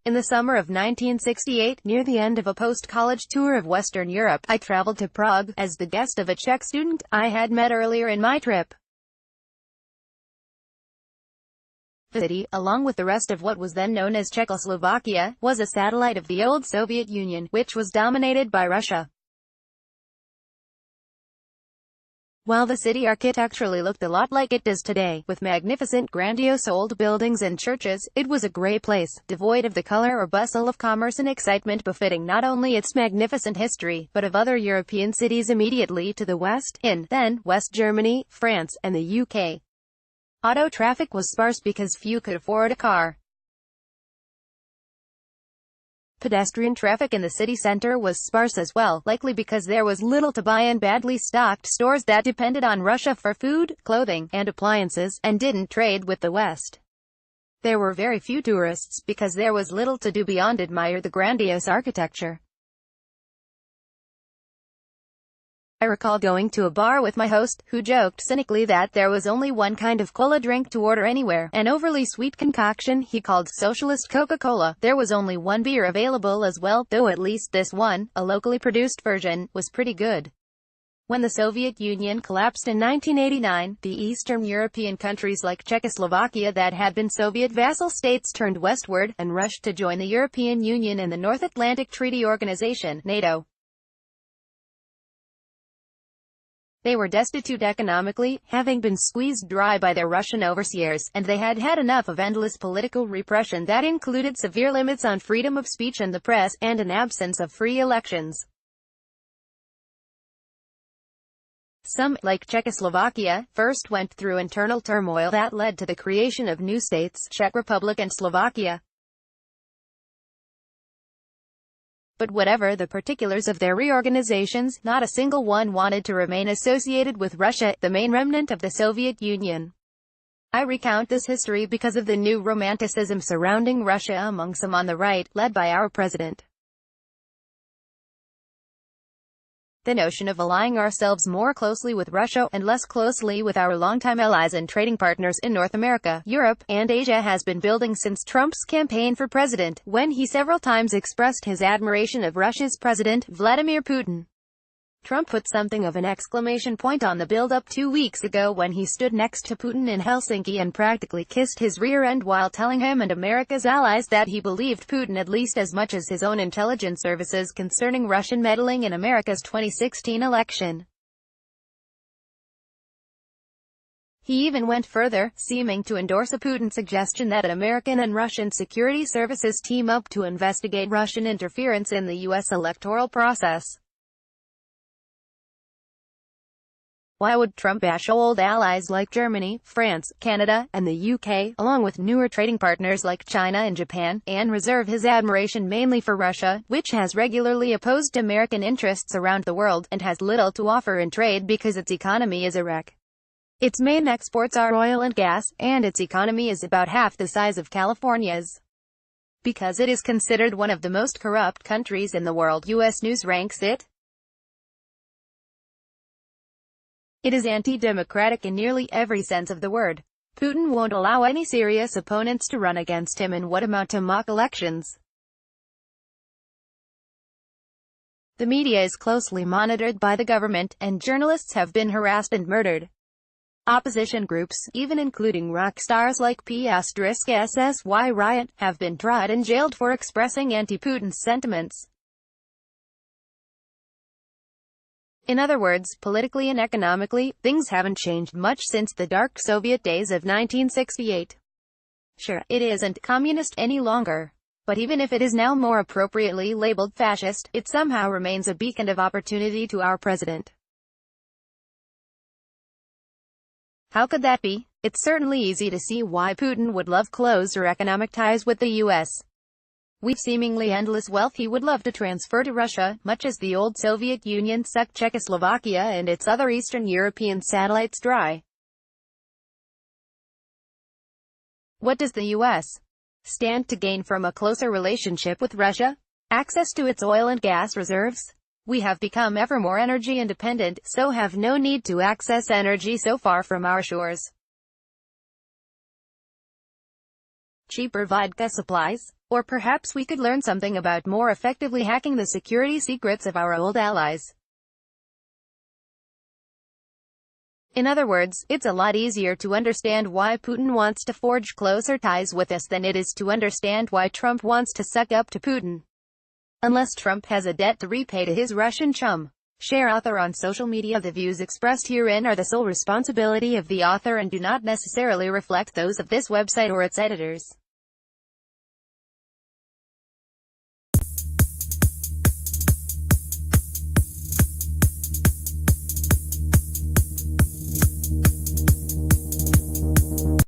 In the summer of 1968, near the end of a post-college tour of Western Europe, I traveled to Prague, as the guest of a Czech student I had met earlier in my trip. The city, along with the rest of what was then known as Czechoslovakia, was a satellite of the old Soviet Union, which was dominated by Russia. While the city architecturally looked a lot like it does today, with magnificent grandiose old buildings and churches, it was a grey place, devoid of the colour or bustle of commerce and excitement befitting not only its magnificent history, but of other European cities immediately to the west, in, then, West Germany, France, and the UK. Auto traffic was sparse because few could afford a car. Pedestrian traffic in the city center was sparse as well, likely because there was little to buy in badly stocked stores that depended on Russia for food, clothing, and appliances, and didn't trade with the West. There were very few tourists, because there was little to do beyond admire the grandiose architecture. I recall going to a bar with my host, who joked cynically that there was only one kind of cola drink to order anywhere, an overly sweet concoction he called socialist Coca-Cola. There was only one beer available as well, though at least this one, a locally produced version, was pretty good. When the Soviet Union collapsed in 1989, the Eastern European countries like Czechoslovakia that had been Soviet vassal states turned westward, and rushed to join the European Union and the North Atlantic Treaty Organization, NATO. They were destitute economically, having been squeezed dry by their Russian overseers, and they had had enough of endless political repression that included severe limits on freedom of speech and the press, and an absence of free elections. Some, like Czechoslovakia, first went through internal turmoil that led to the creation of new states, Czech Republic and Slovakia. But whatever the particulars of their reorganizations, not a single one wanted to remain associated with Russia, the main remnant of the Soviet Union. I recount this history because of the new romanticism surrounding Russia among some on the right, led by our president. The notion of aligning ourselves more closely with Russia, and less closely with our longtime allies and trading partners in North America, Europe, and Asia has been building since Trump's campaign for president, when he several times expressed his admiration of Russia's President, Vladimir Putin. Trump put something of an exclamation point on the build-up 2 weeks ago when he stood next to Putin in Helsinki and practically kissed his rear end while telling him and America's allies that he believed Putin at least as much as his own intelligence services concerning Russian meddling in America's 2016 election. He even went further, seeming to endorse a Putin suggestion that American and Russian security services team up to investigate Russian interference in the U.S. electoral process. Why would Trump bash old allies like Germany, France, Canada, and the UK, along with newer trading partners like China and Japan, and reserve his admiration mainly for Russia, which has regularly opposed American interests around the world, and has little to offer in trade because its economy is a wreck? Its main exports are oil and gas, and its economy is about half the size of California's. Because it is considered one of the most corrupt countries in the world, U.S. News ranks it. It is anti-democratic in nearly every sense of the word. Putin won't allow any serious opponents to run against him in what amount to mock elections. The media is closely monitored by the government, and journalists have been harassed and murdered. Opposition groups, even including rock stars like P*SSY Riot, have been tried and jailed for expressing anti-Putin sentiments. In other words, politically and economically, things haven't changed much since the dark Soviet days of 1968. Sure, it isn't communist any longer. But even if it is now more appropriately labeled fascist, it somehow remains a beacon of opportunity to our president. How could that be? It's certainly easy to see why Putin would love closer economic ties with the U.S. With seemingly endless wealth he would love to transfer to Russia, much as the old Soviet Union sucked Czechoslovakia and its other Eastern European satellites dry. What does the U.S. stand to gain from a closer relationship with Russia? Access to its oil and gas reserves. We have become ever more energy independent, so have no need to access energy so far from our shores. Cheaper vodka supplies. Or perhaps we could learn something about more effectively hacking the security secrets of our old allies. In other words, it's a lot easier to understand why Putin wants to forge closer ties with us than it is to understand why Trump wants to suck up to Putin. Unless Trump has a debt to repay to his Russian chum. Share author on social media. The views expressed herein are the sole responsibility of the author and do not necessarily reflect those of this website or its editors.